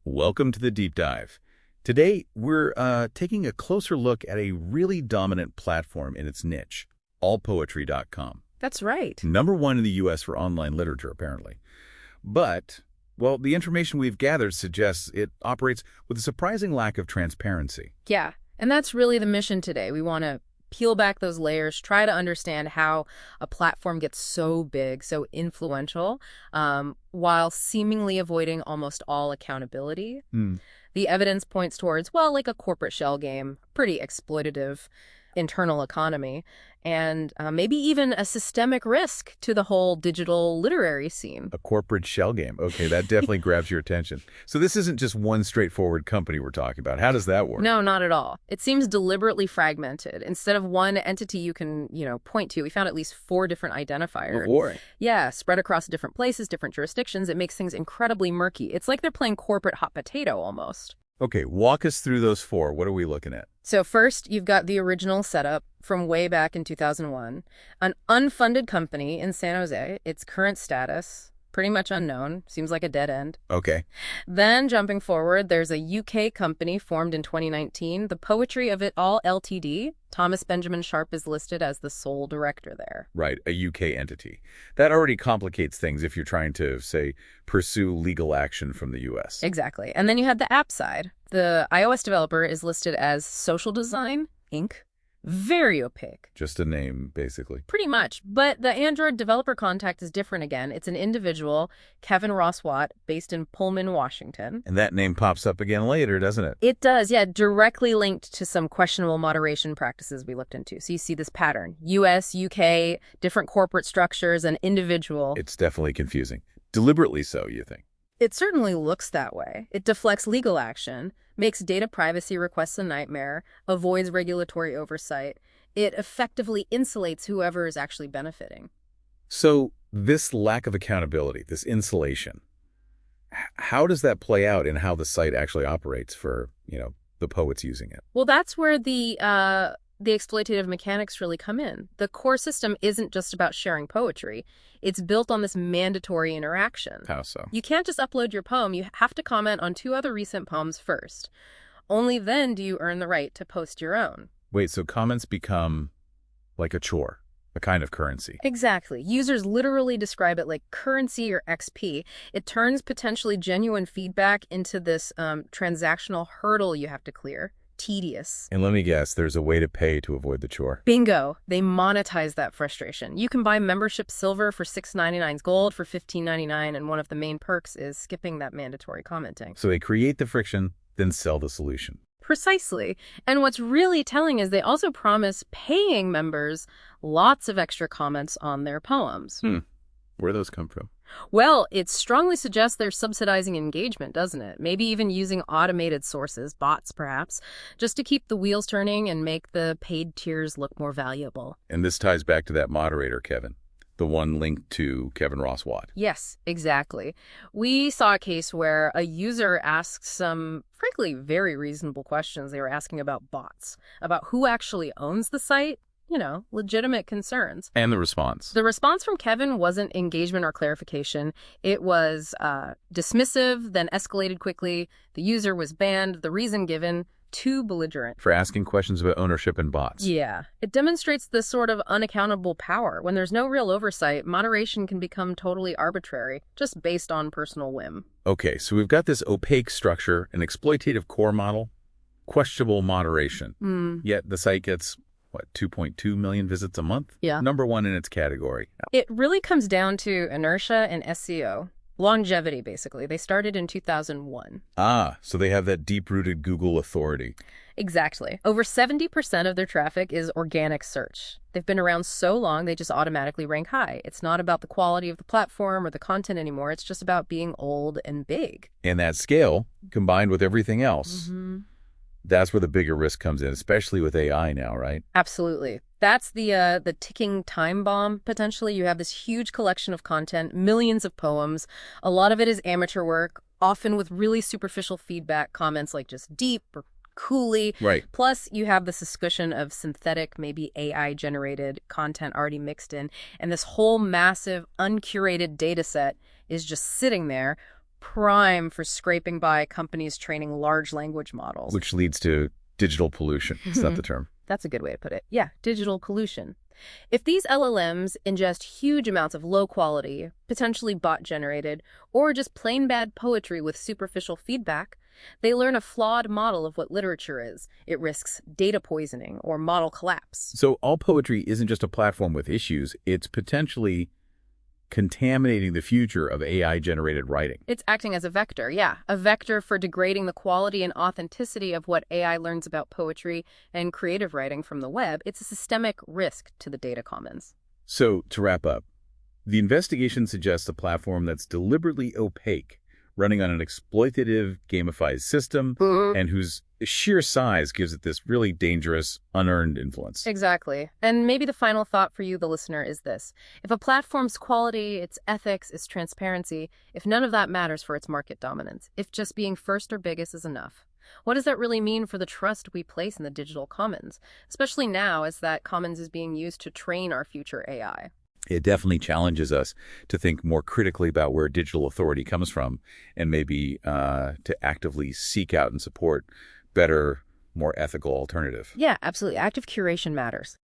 Welcome to the Deep Dive. Today, we're taking a closer look at a really dominant platform in its niche, allpoetry.com. That's right. #1 in the U.S. for online literature, apparently. But, well, the information we've gathered suggests it operates with a surprising lack of transparency. Yeah, and that's really the mission today. We want to peel back those layers, try to understand how a platform gets so big, so influential, while seemingly avoiding almost all accountability. The evidence points towards, well, like a corporate shell game, pretty exploitative internal economy, and maybe even a systemic risk to the whole digital literary scene. A corporate shell game. Okay, that definitely grabs your attention. So this isn't just one straightforward company we're talking about. How does that work? No, not at all. It seems deliberately fragmented. Instead of one entity you can, point to, we found at least 4 different identifiers. Oh, boy. Yeah, spread across different places, different jurisdictions. It makes things incredibly murky. It's like they're playing corporate hot potato almost. Okay, walk us through those 4. What are we looking at? So first, you've got the original setup from way back in 2001, an unfunded company in San Jose. Its current status, pretty much unknown, seems like a dead end. Okay. Then, jumping forward, there's a UK company formed in 2019, the Poetry of It All Ltd. Thomas Benjamin Sharp is listed as the sole director there. Right, a UK entity. That already complicates things if you're trying to, say, pursue legal action from the US. Exactly. And then you had the app side. The iOS developer is listed as Social Design, Inc. Very opaque. Just a name, basically. Pretty much. But the Android developer contact is different again. It's an individual, Kevin Ross-Watt, based in Pullman, Washington. And that name pops up again later, doesn't it? It does, yeah, directly linked to some questionable moderation practices we looked into. So you see this pattern. US, UK, different corporate structures, and individual. It's definitely confusing. Deliberately so, you think? It certainly looks that way. It deflects legal action, makes data privacy requests a nightmare, avoids regulatory oversight. It effectively insulates whoever is actually benefiting. So this lack of accountability, this insulation, how does that play out in how the site actually operates for, the poets using it? Well, that's where the exploitative mechanics really come in. The core system isn't just about sharing poetry. It's built on this mandatory interaction. How so? You can't just upload your poem. You have to comment on 2 other recent poems first. Only then do you earn the right to post your own. Wait, so comments become like a chore, a kind of currency. Exactly. Users literally describe it like currency or XP. It turns potentially genuine feedback into this transactional hurdle you have to clear. Tedious. And let me guess, there's a way to pay to avoid the chore. Bingo. They monetize that frustration. You can buy membership silver for $6.99, gold for $15.99, and one of the main perks is skipping that mandatory commenting. So they create the friction, then sell the solution. Precisely. And what's really telling is they also promise paying members lots of extra comments on their poems. Where those come from? Well, it strongly suggests they're subsidizing engagement, doesn't it? Maybe even using automated sources, bots perhaps, just to keep the wheels turning and make the paid tiers look more valuable. And this ties back to that moderator, Kevin, the one linked to Kevin Ross-Watt. Yes, exactly. We saw a case where a user asked some, frankly, very reasonable questions. They were asking about bots, about who actually owns the site. Legitimate concerns. And the response? The response from Kevin wasn't engagement or clarification. It was dismissive, then escalated quickly. The user was banned. The reason given, too belligerent. For asking questions about ownership and bots. Yeah. It demonstrates this sort of unaccountable power. When there's no real oversight, moderation can become totally arbitrary, just based on personal whim. Okay, so we've got this opaque structure, an exploitative core model, questionable moderation. Yet the site gets 2.2 million visits a month? Yeah. #1 in its category. It really comes down to inertia and SEO. Longevity, basically. They started in 2001. So they have that deep-rooted Google authority. Exactly. Over 70% of their traffic is organic search. They've been around so long, they just automatically rank high. It's not about the quality of the platform or the content anymore. It's just about being old and big. And that scale, combined with everything else, that's where the bigger risk comes in, especially with AI now, right? Absolutely. That's the ticking time bomb, potentially. You have this huge collection of content, millions of poems. A lot of it is amateur work, often with really superficial feedback, comments like just deep or coolly. Right. Plus, you have the suspicion of synthetic, maybe AI-generated content already mixed in. And this whole massive, uncurated data set is just sitting there, prime for scraping by companies training large language models. Which leads to digital pollution. Is that the term? That's a good way to put it. Yeah, digital pollution. If these LLMs ingest huge amounts of low-quality, potentially bot-generated, or just plain bad poetry with superficial feedback, they learn a flawed model of what literature is. It risks data poisoning or model collapse. So Allpoetry isn't just a platform with issues. It's potentially contaminating the future of AI-generated writing. It's acting as a vector, yeah, a vector for degrading the quality and authenticity of what AI learns about poetry and creative writing from the web. It's a systemic risk to the data commons. So, to wrap up, the investigation suggests a platform that's deliberately opaque, running on an exploitative, gamified system, and whose sheer size gives it this really dangerous, unearned influence. Exactly. And maybe the final thought for you, the listener, is this. If a platform's quality, its ethics, its transparency, if none of that matters for its market dominance, if just being first or biggest is enough, what does that really mean for the trust we place in the digital commons, especially now as that commons is being used to train our future AI? It definitely challenges us to think more critically about where digital authority comes from and maybe to actively seek out and support better, more ethical alternative. Yeah, absolutely. Active curation matters.